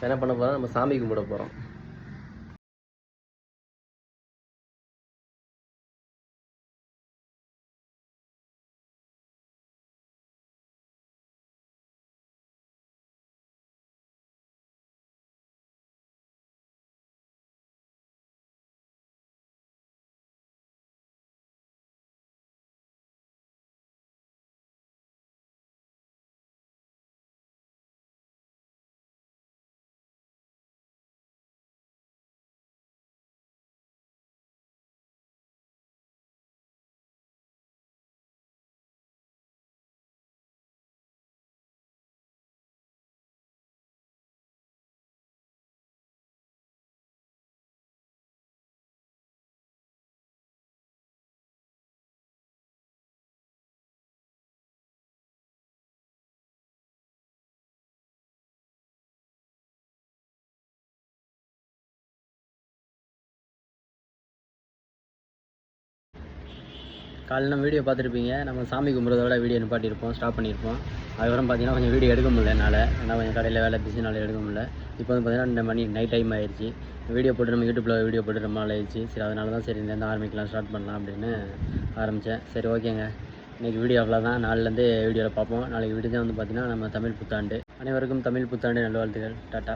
என்ன பண்ண போகிறோம், நம்ம சாமி கும்பிட போகிறோம். காலையில் நம்ம வீடியோ பார்த்துருப்பீங்க. நம்ம சாமி கும்பிட்றதோட வீடியோ நிப்பாட்டியிருப்போம், ஸ்டாப் பண்ணியிருப்போம். அதுக்கப்புறம் பார்த்தீங்கன்னா கொஞ்சம் வீடியோ எடுக்க முடியல என்னால், ஏன்னா கொஞ்சம் கடையில் வேலை பிஸினால எடுக்க முடியல. இப்போ வந்து பார்த்தீங்கன்னா 2 மணி நைட் டைம் ஆயிடுச்சு. வீடியோ போட்டு நம்ம யூடியூப்பில் வீடியோ போட்டு ரொம்ப நாள் ஆயிடுச்சு. சரி, அதனால தான் சரி இங்கேருந்து ஆரம்பிக்கலாம், ஸ்டார்ட் பண்ணலாம் அப்படின்னு ஆரம்பித்தேன். சரி, ஓகேங்க. இன்றைக்கி வீடியோ அவ்வளோதான். நாளிலேருந்து வீடியோவில் பார்ப்போம். நாளைக்கு வீடியோ தான் வந்து பார்த்திங்கன்னா நம்ம தமிழ் புத்தாண்டு. அனைவருக்கும் தமிழ் புத்தாண்டு நல்வாழ்த்துக்கள். டாட்டா.